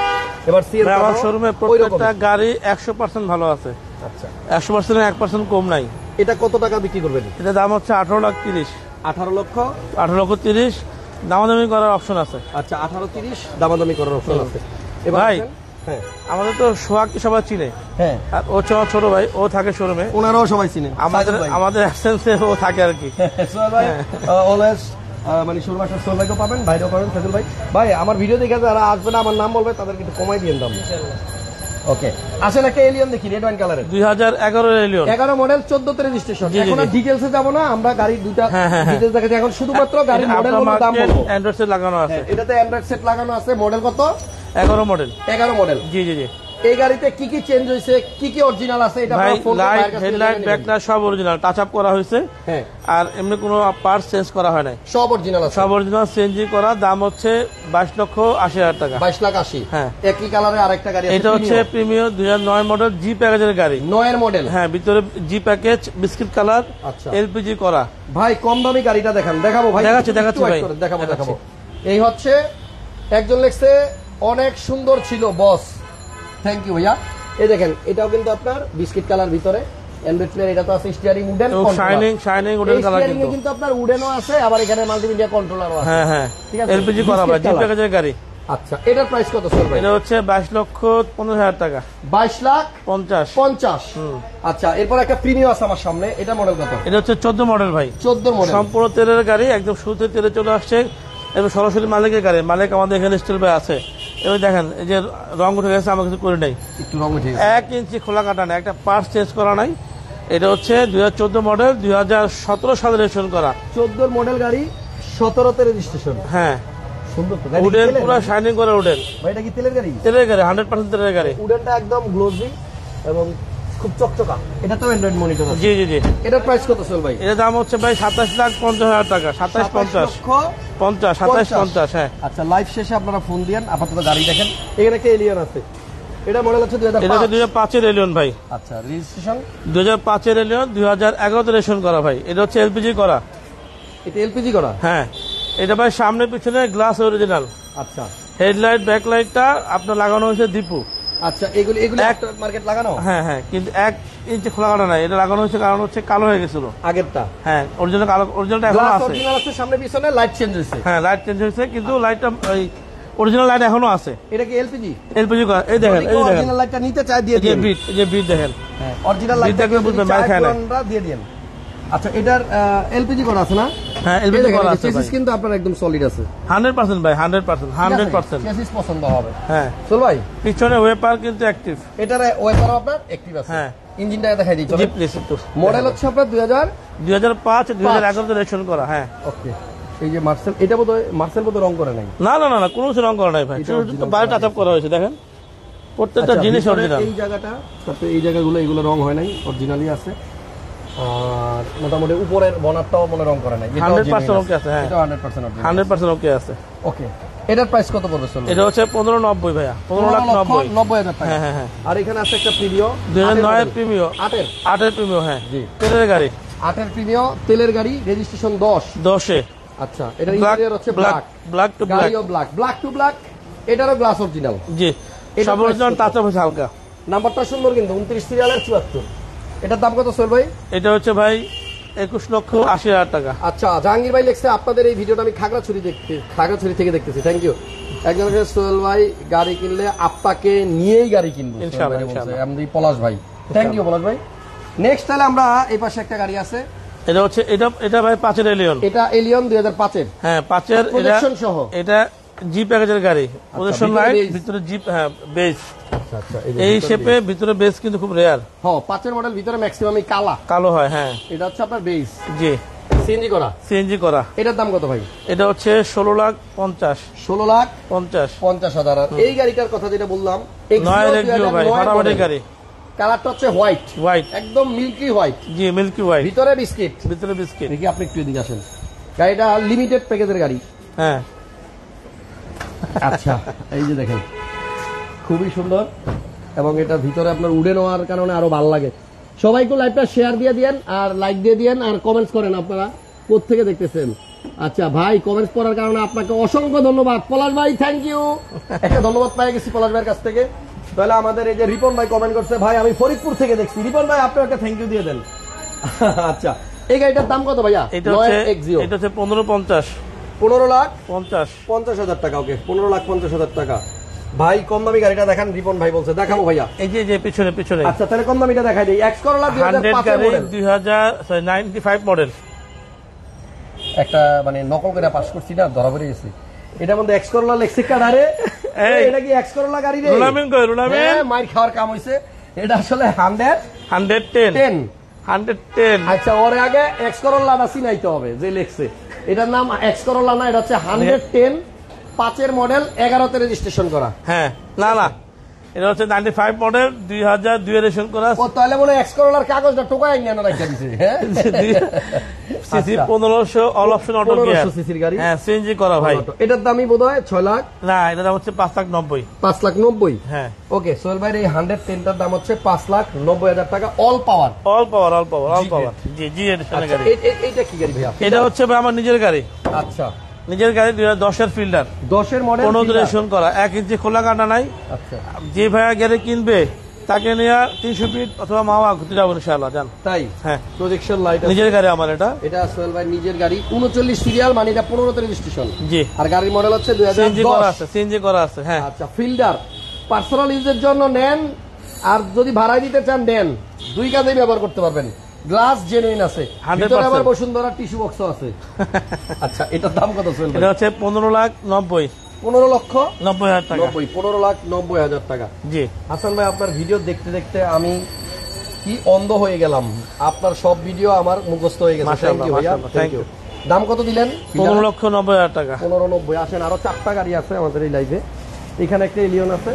এবার সিএনটা
আমার শোরুমে প্রত্যেকটা গাড়ি 100% ভালো আছে।
আচ্ছা,
100% 1% কম নাই।
এটা কত টাকা বিক্রি করবেন?
এটা দাম হচ্ছে 18,30,000।
18 লক্ষ।
18,30,000 দামাদামি করার অপশন আছে।
আচ্ছা, 18-30 দামাদামি করার অপশন আছে। এবার
ভাই,
হ্যাঁ
আমাদের তো সোহাগ সবাই চিনে,
হ্যাঁ,
আর ও ছোট ভাই, ও থাকে শোরুমে,
ওনারাও সবাই চিনেন।
আমাদের অ্যাবসেন্সে ও থাকে আর কি।
সোহেল ভাই অলওয়েজ মানে শোরুম আসলে সোহেল ভাইকেও পাবেন, ভাইরাও পাবেন, ফজল ভাই। ভাই আমার ভিডিও দেখে যারা আসবে না, আমার নাম বলবে, তাদেরকে একটু কমাই দিয়ে দাম। ওকে, আসেন একটা এলিয়ন দেখি, রেড ওয়াইন কালারের
2011 এলিয়ন,
11 মডেল, 14তে রেজিস্ট্রেশন।
জি, জি,
এখন আর
জি।
ডিটেইলসে যাব না, আমরা গাড়ির দুইটা ডিটেইলস দেখাচ্ছি। এখন শুধুমাত্র গাড়ির মডেল বলে দাম বলবো।
অ্যান্ড্রয়েড সেট লাগানো আছে।
এটাতে অ্যান্ড্রয়েড সেট লাগানো আছে। মডেল কত?
11 মডেল।
11 মডেল।
জি জি জি।
এই গাড়িতে কি কি চেঞ্জ হয়েছে, কি কি অরিজিনাল আছে, এটা
ভাই,
আপনারা ফোন
লাইট, হেডলাইট, ব্যাকলাইট সব অরিজিনাল, টাচ আপ করা হয়েছে।
হ্যাঁ,
আর এমনি কোনো পার্টস চেঞ্জ করা হয় নাই,
সব অরিজিনাল আছে।
সব অরিজিনাল সিএনজি করা। দাম হচ্ছে 22,80,000 টাকা।
22,80,000।
হ্যাঁ,
একই কালারে আরেকটা গাড়ি আছে,
এটা হচ্ছে প্রিমিয়াম 2009 মডেল জি প্যাকেজের গাড়ি।
9 এর মডেল।
হ্যাঁ, ভিতরে জি প্যাকেজ, বিস্কিট কালার,
আচ্ছা,
এলপিজি করা।
ভাই কম দামি গাড়িটা দেখাবো ভাই,
দেখাচ্ছি ভাই,
দেখাবো। এই হচ্ছে একজন লেখছে অনেক সুন্দর ছিল বস, থ্যাংক ইউ ভাইয়া। এই দেখেন, এটাও কিন্তু আপনার বিস্কিট কালার ভিতরে অ্যান্ড্রয়েড প্লেয়ার। এটা তো আছে steering wooden,
shining wooden colour
কিন্তু আপনার উডেনও আছে, আবার এখানে মাল্টিমিডিয়া কন্ট্রোলারও আছে।
হ্যাঁ হ্যাঁ,
ঠিক আছে,
এলপিজি করা ভাই, জি প্যাকেজের গাড়ি।
আচ্ছা, এটার প্রাইস কত স্যার ভাই?
এটা হচ্ছে 22,15,000 টাকা।
22,50,000। আচ্ছা, এরপর একটা প্রিমিয়াম আছে আমার সামনে, এটা মডেল কত?
এটা হচ্ছে 14 মডেল ভাই,
14 মডেল,
সম্পূর্ণ তেলের গাড়ি, একদম শুরুতে তেলে চলে আসছে। এবার সরাসরি মালিকের গাড়ি, মালিক আমাদের এখানে স্টিল ভাই আছে। এবার দেখেন, এই যে রং উঠে গেছে, আমরা কিছু করি নাই,
একটু রং উঠে গেছে,
1 ইঞ্চি খোলা কাটা নাই, একটা পার্টস চেঞ্জ করা নাই। এটা হচ্ছে 2014 মডেল, 2017 সালে রেজিস্ট্রেশন করা।
14 মডেল গাড়ি, 17তে রেজিস্ট্রেশন।
হ্যাঁ,
সুন্দর তো
উডেন, পুরো শাইনিং করে উডেন।
ভাই এটা কি তেলের গাড়ি?
তেলের গাড়ি, 100% তেলের গাড়ি।
উডেনটা একদম গ্লোজি এবং খুব চকচকা। এটা তো অ্যান্ড্রয়েড মনিটর আছে।
জি জি জি।
এটার প্রাইস কত সোহেল ভাই?
এটার দাম হচ্ছে ভাই 27,50,000 টাকা। 27,50,000। হ্যাঁ।
আচ্ছা, লাইভ শেষে আপনারা ফোন দিয়েন, আপাতত গাড়ি দেখেন। এখানে একটা এলিয়ন আছে, এটা মডেল হচ্ছে 2005।
এটা হচ্ছে 2005 এর এলিয়ন ভাই।
আচ্ছা, রেজিস্ট্রেশন
2005 এর এলিয়ন, 2011 তে রেজিস্ট্রেশন করা ভাই। এটা হচ্ছে এলপিজি করা।
এটা এলপিজি করা?
হ্যাঁ, এটা ভাই সামনে পিছনে গ্লাস অরিজিনাল।
আচ্ছা,
হেডলাইট, ব্যাকলাইটটা আপনার লাগানো হয়েছে দীপু।
আচ্ছা, এগুলি আফটার মার্কেট লাগানো?
হ্যাঁ হ্যাঁ, কিন্তু 1 ইঞ্চি খোলা কাটা নাই, এটা লাগানো হয়েছে কারণ হচ্ছে কালো হয়ে গেছিল
আগেরটা।
হ্যাঁ, অরিজিনাল কালো, অরিজিনালটা এখনো
গ্লাস
আছে।
অরিজিনাল আছে, সামনে পিছনে লাইট চেঞ্জ হয়েছে।
হ্যাঁ, লাইট চেঞ্জ হয়েছে, কিন্তু লাইটটা ওই অরিজিনাল লাইট এখনো আছে।
এটা কি এলপিজি?
এলপিজি করা। এই দেখেন, এই দেখেন
অরিজিনাল লাইটটা নিতে চাই দিয়ে
এই যে
দিন।
বিট, এই যে বিট দেখেন।
হ্যাঁ, অরিজিনাল লাইট
দেখলে বুঝবেন, মার খায় না।
আমরা দিয়ে দিন। আচ্ছা, এটার এলপিজি করা আছে না?
হ্যাঁ, এলপিজি করা আছে ভাই।
চেসিস কিন্তু আপনার একদম সলিড আছে।
100% ভাই, 100%।
চেসিস পছন্দ হবে।
হ্যাঁ,
চল ভাই,
পিছনে ওয়েপার কিন্তু অ্যাক্টিভ।
এটার ওয়েপার আপনার অ্যাক্টিভ আছে।
হ্যাঁ,
ইঞ্জিনটা দেখাই দিই,
জি
চলো।
প্লিজ একটু।
মডেল হচ্ছে আপনার
2005, 2011 তে রেজিস্ট্রেশন করা। হ্যাঁ,
ওকে। এই যে মার্সেল, এটা বোধহয় মার্সেল বোধহয় রং করে নাই।
না না না না, কোনো কিছু রং করা নাই ভাই,
এটা
শুধু
original
বাইরে টাচ আপ করা হয়েছে। দেখেন, প্রত্যেকটা
আচ্ছা,
জিনিস
ভিতরে
অরিজিনাল।
এই জায়গাটা, তারপরে এই জায়গাগুলো, এগুলো রং হয় নাই, অরিজিনালি আছে। আর মোটামুটি উপরের বনারটাও মনে রং করে নাই,
100% ওকে আছে। হ্যাঁ,
এটা 100% অরিজিনাল।
100% ওকে আছে।
ওকে, এটার প্রাইস কত পড়বে চলো?
এটা হচ্ছে 15,90,000 ভাইয়া, 15,90,000।
90,000 টাকা।
হ্যাঁ হ্যাঁ হ্যাঁ।
আর এখানে আছে একটা প্রিমিও
2009 প্রিমিও,
8
8 প্রিমিও। হ্যাঁ,
জি,
তেলের গাড়ি,
8 প্রিমিও, তেলের গাড়ি, রেজিস্ট্রেশন 10 এ। আচ্ছা, এটা ইন্টেরিয়র হচ্ছে ব্ল্যাক,
ব্ল্যাক টু ব্ল্যাক,
গাড়িও ব্ল্যাক টু ব্ল্যাক। এটারও গ্লাস অরিজিনাল।
জি, সব অরিজিনাল, টাচ আপ হয়েছে হালকা।
নাম্বারটা সুন্দর কিন্তু, 29 সিরিয়ালের 74। এটার দাম কত সোহেল ভাই?
এটা হচ্ছে ভাই 21,80,000 টাকা।
আচ্ছা, জাহাঙ্গীর ভাই লিখছে আপনাদের এই ভিডিওটা আমি খাগড়াছড়ি থেকে দেখতেছি। Thank you. একজন সোহেল ভাই গাড়ি কিনলে আপ্পাকে নিয়েই গাড়ি কিনবো
ইনশাআল্লাহ,
আমি পলাশ ভাই। থ্যাংক ইউ পলাশ ভাই। নেক্সট তাহলে আমরা এই পাশে একটা গাড়ি আছে,
এটা হচ্ছে এটা ভাই 5 এর এলিয়ন।
এটা এলিয়ন 2005 এর।
হ্যাঁ, 5 এর।
প্রজেকশন সহ
এটা জি প্যাকেজের গাড়ি, প্রজেকশন লাইট, ভিতরে জিপ। হ্যাঁ, বেস।
আচ্ছা আচ্ছা,
এই শেপে ভিতরে বেস কিন্তু খুব রেয়ার।
হ্যাঁ, 5 এর মডেল, ভিতরে ম্যাক্সিমামই
কালো হয়। হ্যাঁ,
এটা হচ্ছে আপনার বেস,
জি,
সিএনজি করা।
সিএনজি করা।
এটার দাম কত ভাই?
এটা হচ্ছে 16,50,000।
16,50,000। আর এই গাড়িটার কথা যেটা বললাম,
নয় রেডিও ভাই, ফাটাফাটি গাড়ি।
কালারটা হচ্ছে হোয়াইট, একদম মিল্কি হোয়াইট।
জি, মিল্কি হোয়াইট,
ভিতরে বিস্কিট। দেখি, আপনি একটু এদিকে আসেন। গাড়িটা লিমিটেড প্যাকেজের গাড়ি।
হ্যাঁ,
আচ্ছা, এই যে দেখেন, খুবই সুন্দর। এবং এটা ভিতরে আপনার উডেন হওয়ার কারণে আরো ভালো লাগে।
সবাইকে লাইভটা শেয়ার দিয়ে দিয়েন আর লাইক দিয়ে দিয়েন আর কমেন্টস করেন আপনারা কোত্থেকে দেখতেছেন। আচ্ছা ভাই, কমেন্টস পড়ার কারণে আপনাকে অসংখ্য ধন্যবাদ। পলাশ ভাই থ্যাংক ইউ, একটা ধন্যবাদ পাই গেছি পলাশ ভাইয়ের কাছ থেকে। তাহলে আমাদের এই যে রিপন ভাই কমেন্ট করছে, ভাই আমি ফরিদপুর থেকে দেখছি। রিপন ভাই আপনি একটা থ্যাংক ইউ দিয়ে দেন। আচ্ছা, এই গাড়িটার দাম কত ভাইয়া?
এটা হচ্ছে 1550
15,50,000 টাকা। ওকে, 15,50,000 টাকা। ভাই কম দামি গাড়িটা দেখান, রিপন ভাই বলছে দেখাবো ভাইয়া।
এই যে পিছনে পিছনে।
আচ্ছা, তাহলে কম দামিটা দেখাই দিই। X Corolla 2005 model,
95 model.
একটা মানে নকল করে পাস করছি না, ধরা পড়ে গেছি। এটার মধ্যে এক্স করোলা লেখছে কাডারে। এটা কি এক্স করোলা গাড়ি রে?
রুলামিন কই রুলামিন?
মাইর খাওয়ার কাম হইছে। এটা আসলে
110।
আচ্ছা, ওর আগে এক্স করোলা না চিনাইতে হবে যে লেখছে। এটার নাম এক্স করোলা না, এটা হচ্ছে 110 5 মডেল, 11তে রেজিস্ট্রেশন করা।
হ্যাঁ, না এটা হচ্ছে 95 মডেল, 2002 এর রেজিস্ট্রেশন করা।
ও তাহলে মনে এক্স করোলার কাগজটা টোকাই নিয়ে না রাখা দিছে। হ্যাঁ,
CC 1500 all option auto gear.
1500 সিসির গাড়ি।
হ্যাঁ, সিএনজি করা ভাই।
এটার দামই বোধহয় 6 লাখ।
না, এটার দাম হচ্ছে 5,90,000।
5,90,000।
হ্যাঁ,
ওকে, সোহেল ভাই এই 110টার দাম হচ্ছে 5,90,000 টাকা। অল পাওয়ার। জি
এডিশনের গাড়ি।
এইটা কি গাড়ি ভাইয়া?
এটা হচ্ছে ভাই আমার নিজের গাড়ি।
আচ্ছা,
নিজের গাড়ি 2010 এর ফিল্ডার,
10 মডেল,
15 রেজিস্ট্রেশন করা, 1 ইঞ্চি খোলা কাটা নাই।
আচ্ছা,
যে ভাইয়া গাড়ি কিনবে তাকে নিয়ে 300 ফিট অথবা মাওয়া ঘুরতে যাবো ইনশাআল্লাহ। জান
তাই?
হ্যাঁ,
প্রজেকশন লাইট
নিজের গাড়ি আমার এটা।
এটা সোহেল ভাই নিজের গাড়ি, 39 সিরিয়াল, মানে এটা 15তে রেজিস্ট্রেশন।
জি,
আর গাড়ির মডেল হচ্ছে
সিএনজি করা
2010।
আছে, সিএনজি করা আছে। হ্যাঁ,
আচ্ছা, ফিল্ডার পার্সোনাল ইউজের জন্য নেন, আর যদি ভাড়ায় দিতে চান নেন, দুই কাজেই ব্যবহার করতে পারবেন। গ্লাস জেনুইন আছে,
100%।
ভিতরে আবার বসুন্ধরা টিস্যু বক্সও আছে। আচ্ছা, এটার দাম কত সোহেল ভাই?
এটা হচ্ছে 15,90,000।
15,90,000
টাকা।
15,90,000 টাকা।
জি
হাসান ভাই, আপনার ভিডিও দেখতে দেখতে আমি কি অন্ধ হয়ে গেলাম। আপনার সব ভিডিও আমার মুখস্থ হয়ে গেছে। থ্যাংক ইউ ভাইয়া, থ্যাংক ইউ। দাম কত দিলেন?
15,90,000 টাকা।
15,90,000। আসেন, আরো 4টা গাড়ি আছে আমাদের এই লাইভে। এখানে একটা এলিয়ন আছে,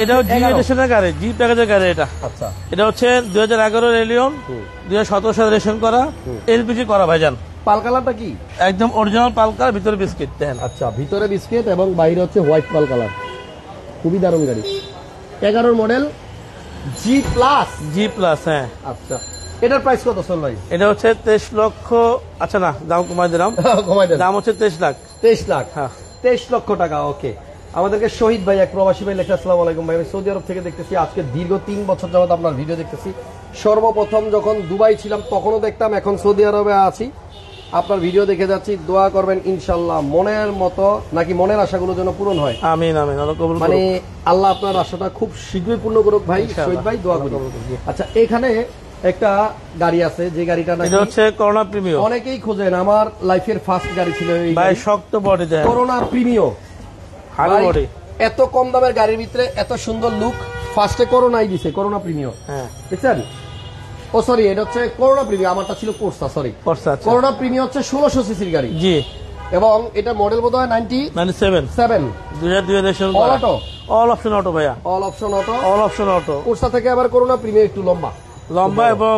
এটাও জি এডিশনের গাড়ি, জি প্যাকেজের গাড়ি এটা।
আচ্ছা,
এটা হচ্ছে 2011 এলিয়ন, 2017 সালে রেজিস্ট্রেশন করা, এলপিজি করা ভাইজান।
পাল কালারটা কি?
একদম অরিজিনাল পালকার, ভিতরে বিস্কিট দেন।
আচ্ছা, ভিতরে বিস্কিট এবং বাইরে হচ্ছে হোয়াইট পাল কালার। খুবই দারুণ গাড়ি। 11 মডেল, জি প্লাস।
হ্যাঁ,
আচ্ছা, এটার প্রাইস কত সোহেল ভাই?
এটা হচ্ছে 23 লক্ষ। আচ্ছা না, দাম কমাই দিলাম,
কমাই দেন।
দাম হচ্ছে 23 লাখ।
23 লাখ।
হ্যাঁ,
23 লক্ষ টাকা। ওকে, আমাদেরকে শহীদ ভাই, এক প্রবাসী ভাই লেখা, আসসালামু আলাইকুম ভাই, আমি সৌদি আরব থেকে দেখতেছি। আজকে দীর্ঘ 3 বছর যাবত আপনার ভিডিও দেখতেছি। সর্বপ্রথম যখন দুবাই ছিলাম তখনও দেখতাম, এখন সৌদি আরবে আছি, আপনার ভিডিও দেখে যাচ্ছি। দোয়া করবেন ইনশাল্লাহ, মনের মতো নাকি মনের আশাগুলো যেন পূরণ হয়।
আমিন আমিন, আল্লাহ কবুল করুক।
মানে আল্লাহ আপনার আশাটা খুব শীঘ্রই পূর্ণ করুক ভাই, শহীদ ভাই, দোয়া করি। আচ্ছা, এখানে একটা গাড়ি আছে, যে গাড়িটা নাকি
এটা হচ্ছে করোনা প্রিমিও।
অনেকেই খোঁজেন, আমার লাইফের ফার্স্ট গাড়ি ছিল এই
ভাই,
গাড়ি।
শক্ত বডি দেয়,
করোনা প্রিমিও,
হাই বডি।
এত কম দামের গাড়ির ভিতরে এত সুন্দর লুক, ফার্স্টে করোনাই দিছে, করোনা প্রিমিও।
হ্যাঁ,
দেখছেন? ও সরি, এটা হচ্ছে করোনা প্রিমিও, আমারটা ছিল কোর্সা, সরি। করোনা প্রিমিও হচ্ছে 1600 সিসির গাড়ি।
জি,
এবং এটা মডেল বোধহয় 97।
2002 registration
all auto,
all option auto ভাইয়া,
all option auto.
All option auto.
কোর্সা থেকে আবার করোনা প্রিমিয়ার একটু লম্বা
এবং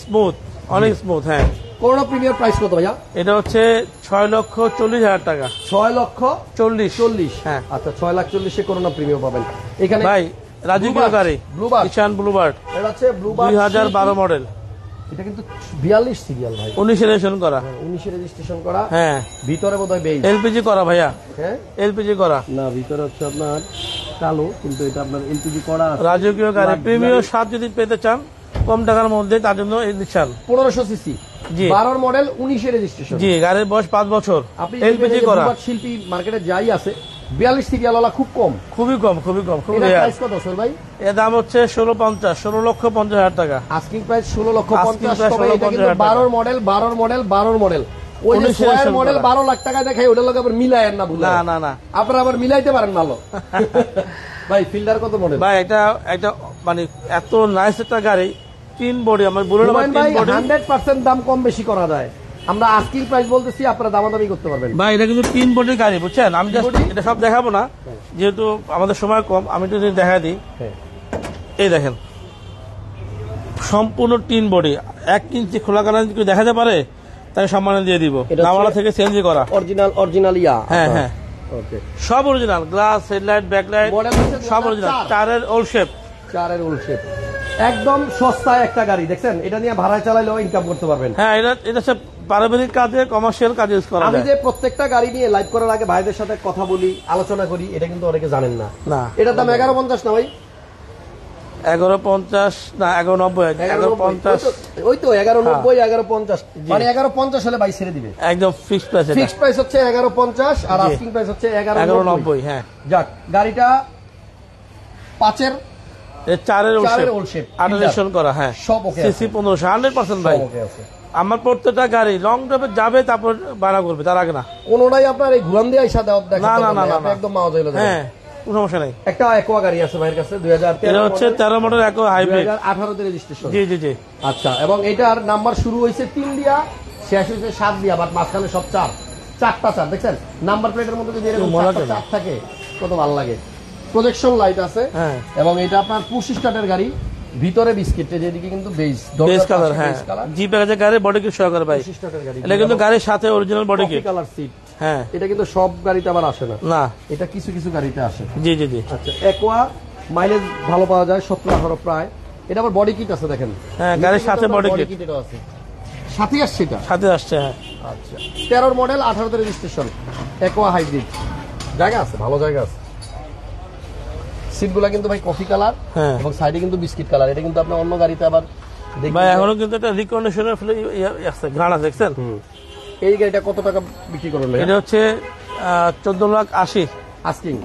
স্মুথ, অনেক স্মুথ। হ্যাঁ,
করোনা প্রিমিয়ার প্রাইস কত ভাইয়া?
এটা হচ্ছে 6,40,000 টাকা।
6,40,000।
হ্যাঁ,
আচ্ছা, 6,40,000 করোনা প্রিমিয়াম পাবেন এখানে।
ভাই, রাজকীয় গাড়ি,
ব্লুবার্ড,
কিষান ব্লুবার্ড।
এটা হচ্ছে ব্লুবার্ড
2012 মডেল।
এটা কিন্তু 42 সিরিয়াল ভাই,
19 রেজিস্ট্রেশন করা।
19 রেজিস্ট্রেশন করা।
হ্যাঁ,
ভিতরে বোধহয় বেজ
এলপিজি করা ভাইয়া।
হ্যাঁ,
এলপিজি করা
না, ভিতরে হচ্ছে আপনার কালো, কিন্তু এটা আপনার এলপিজি করা আছে।
রাজকীয় গাড়ি, প্রিমিয়াম 7 যদি পেতে চান কম টাকার মধ্যে, তার জন্য এই নিচ্ছেন।
1500 সিসি,
জি,
12 মডেল, 19 রেজিস্ট্রেশন।
জি, গাড়ির বয়স 5 বছর,
আপনি
এলপিজি করা।
শিল্পী মার্কেটে যাই আছে, 42 সিরিয়াল ওয়ালা খুব কম,
খুবই কম, খুবই কম, খুবই
এটা
রেয়ার।
প্রাইস কত সোহেল ভাই?
এর দাম হচ্ছে 16,50,000 টাকা।
Asking price 16,50,000।
Asking price
তবে এটা কিন্তু 12 মডেল, 12 মডেল। ওই যে 6 মডেল 12 লাখ টাকা দেখাই, ওটার লগে আবার মিলায়েন না, বুঝলেন?
না,
আপনারা আবার মিলাইতে পারেন ভালো। ভাই, ফিল্ডার কত মডেল?
ভাই, এটা মানে এত নাইস একটা গাড়ি, 3 বডি, আমার বুলেট
ভাই
3 বডি।
100% দাম কম বেশি করা যায়। আমরা আস্কিং প্রাইস বলতেছি, আপনারা দামাদামি করতে পারবেন।
ভাই, এটা কিন্তু 3 বডির গাড়ি, বুঝছেন? আমি এটা সব দেখাবো না, যেহেতু আমাদের সময় কম, আমি তো দেখা দিই। এই দেখেন, সম্পূর্ণ 3 বডি, 1 ইঞ্চি খোলা কানা যদি দেখাতে পারে তাকে সম্মান দিয়ে দিব। নামালা থেকে চেঞ্জ করা,
অরিজিনাল ইয়া।
হ্যাঁ,
ওকে,
সব original, glass, headlight, backlight
model হচ্ছে
সব অরিজিনাল। 4 এর ওল্ড শেপ।
একদম সস্তায় একটা গাড়ি দেখছেন, এটা নিয়ে ভাড়ায় চালাইলেও ইনকাম করতে পারবেন।
হ্যাঁ, এটা হচ্ছে পারিবারিক কাজে, কমার্শিয়াল কাজে ইউজ করা
আমি
যায়।
যে প্রত্যেকটা গাড়ি নিয়ে লাইভ করার আগে ভাইদের সাথে কথা বলি, আলোচনা করি, এটা কিন্তু অনেকে জানেন না।
না,
এটার দাম 1150 না ভাই?
1150 না 1190, 1150
ওই তো 1190, 1150, মানে 1150 হলে ভাই ছেড়ে দিবে।
একদম ফিক্সড প্রাইস।
ফিক্সড প্রাইস হচ্ছে 1150 আর আস্কিং প্রাইস হচ্ছে 1190।
1190। হ্যাঁ,
যাক, গাড়িটা 5-এর
এই 4-এর
ওল্ড শেপ,
আটারেশন করা। হ্যাঁ,
সব ওকে
সিসি 1500 100% ভাই।
ওকে আছে।
আমার প্রত্যেকটা গাড়ি লং ড্রাইভে যাবে, তারপর ভাড়া করবে, তার আগে না।
কোনটাই আপনার এই ঘুরান দিয়ে আইসা দেওয়া দেখা
না, না, না, না,
আপনি
না।
একদম মাওয়া যাইলো।
হ্যাঁ, কোনো সমস্যা নাই।
একটা একোয়া গাড়ি আছে ভাইয়ের কাছে,
এটা
2013
হচ্ছে 13 মডেল একো হাইব্রিড।
2018 তে রেজিস্ট্রেশন।
জি জি জি।
আচ্ছা, এবং এটার নাম্বার শুরু হয়েছে 3 দিয়া, শেষ হয়েছে 7 দিয়া, বাট মাঝখানে সব চারটা চার। দেখছেন নাম্বার প্লেটের মধ্যে যদি এরকম
মজা
চারটা
লাগে।
চার থাকে কত ভালো লাগে। প্রজেকশন লাইট আছে,
হ্যাঁ।
এবং এটা আপনার পুশ স্টার্টের গাড়ি, ভিতরে বিস্কিট, যেদিকে কিন্তু বেজ
বেস কালার। হ্যাঁ, জি প্যাকেজের গাড়ি বডি কিট সহকারে ভাই।
পুশ স্টার্টের গাড়ি,
এটা কিন্তু গাড়ির সাথে original body kit.
Colour seat.
হ্যাঁ,
এটা কিন্তু সব গাড়িতে আবার আসে না,
না।
এটা কিছু কিছু গাড়িতে আসে।
জি জি জি।
আচ্ছা, একোয়া মাইলেজ ভালো পাওয়া যায়, 17-18 প্রায়। এটা আবার বডি কিট আছে দেখেন।
হ্যাঁ, গাড়ির সাথে বডি কিট
এটাও আছে, সাথে আসছে এটা।
সাথে আসছে। হ্যাঁ,
আচ্ছা, 13 মডেল, 18 তে রেজিস্ট্রেশন, একোয়া হাইব্রিড। জায়গা আছে, ভালো জায়গা আছে। সিটগুলা কিন্তু ভাই কফি কালার,
হ্যাঁ।
এবং সাইডে কিন্তু বিস্কিট কালার। এটা কিন্তু আপনি অন্য গাড়িতে আবার দেখবেন।
ভাই এখনো কিন্তু একটা রিকন্ডিশনের ফলে আছে, ঘ্রাণ আছে, দেখছেন?
এই গাড়িটা কত টাকা বিক্রি করবেন ভাই?
এটা হচ্ছে 14,80,000
আস্কিং।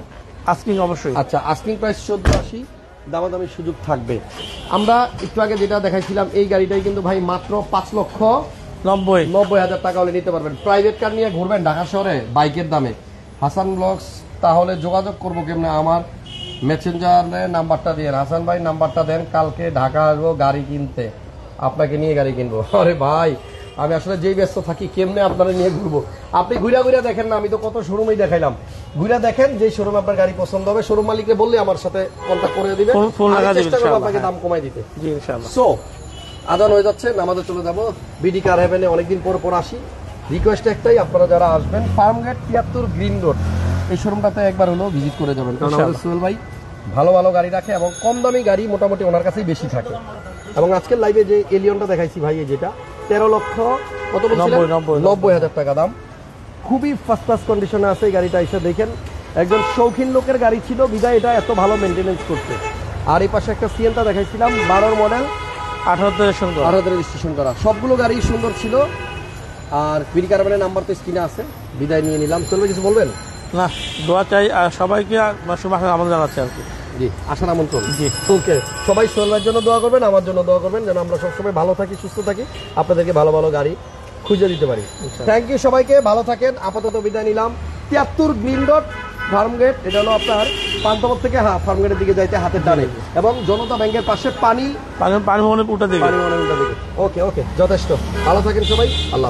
আস্কিং অবশ্যই।
আচ্ছা, আস্কিং প্রাইস 14,80, দামাদামি সুযোগ থাকবে। আমরা একটু আগে যেটা দেখাইছিলাম, এই গাড়িটাই কিন্তু ভাই মাত্র 5,90,000 টাকা হলে নিতে পারবেন। প্রাইভেট কার নিয়ে ঘুরবেন ঢাকা শহরে বাইকের দামে, হাসান ব্লগস, তাহলে যোগাযোগ করবো কেমনে? আমার মেসেঞ্জারে নাম্বারটা দিয়ে, হাসান ভাই নাম্বারটা দেন, কালকে ঢাকা আসবো গাড়ি কিনতে, আপনাকে নিয়ে গাড়ি কিনবো। আরে ভাই, আমি আসলে যেই ব্যস্ত থাকি, কেমনে আপনারা নিয়ে ঘুরবো? আপনি ঘুরা ঘুরা দেখেন না, আমি তো কত শোরুমেই দেখাইলাম। ঘুরা দেখেন, যে শোরুম আপনার গাড়ি পছন্দ হবে, শোরুম মালিককে বললে আমার সাথে কন্ট্যাক্ট করে দিবেন,
ফোন লাগা
আমি
দিবেন
চেষ্টা করবো
ইনশাআল্লাহ।
আপনাকে দাম কমাই দিতে।
জি ইনশাআল্লাহ।
সো আদান হয়ে যাচ্ছে, নামাজে চলে যাবো। বিডি কার হেভেনে অনেকদিন পর আসি। রিকোয়েস্ট একটাই, আপনারা যারা আসবেন ফার্মগেট 73 গ্রিন রোড, এই শোরুমটাতে একবার হলো ভিজিট করে যাবেন, কারণ আমাদের সোহেল ভাই ভালো ভালো গাড়ি রাখে, এবং কম দামি গাড়ি মোটামুটি ওনার কাছেই বেশি থাকে। এবং আজকের লাইভে যে এলিয়নটা দেখাইছি ভাই, যেটা 13,90,000 টাকা দাম, খুবই ফার্স্ট ক্লাস কন্ডিশনে আছে এই গাড়িটা। এসে দেখেন, একজন শৌখিন লোকের গাড়ি ছিল বিদায় এটা এত ভালো মেনটেনেন্স করছে। আর এই পাশে একটা সিএনটা দেখাইছিলাম 12 মডেল,
18
রেজিস্ট্রেশন করা, সবগুলো গাড়ি সুন্দর ছিল। আর বিডি কারবানের নাম্বার তো স্ক্রিনে আছে। বিদায় নিয়ে নিলাম। চলবে, কিছু বলবেন?
না, দোয়া চাই আর সবাইকে শুভেচ্ছা আমন্ত্রণ জানাচ্ছি আর কি।
জি, আসার আমন্ত্রণ।
জি,
ওকে, সবাই সোহেলের জন্য দোয়া করবেন, আমার জন্য দোয়া করবেন, যেন আমরা সবসময় ভালো থাকি, সুস্থ থাকি, আপনাদেরকে ভালো ভালো গাড়ি খুঁজে দিতে পারি। থ্যাংক ইউ সবাইকে, ভালো থাকেন। আপাতত বিদায় নিলাম। 73 গ্রিন রোড, ফার্মগেট। এটা হলো আপনার পান্থপথ থেকে ফার্মগেটের দিকে যাইতে হাতের ডানে, এবং জনতা ব্যাংকের পাশে পানি
পানি ভবনের উল্টা দিকে।
ওকে ওকে, যথেষ্ট। ভালো থাকেন সবাই, আল্লাহ।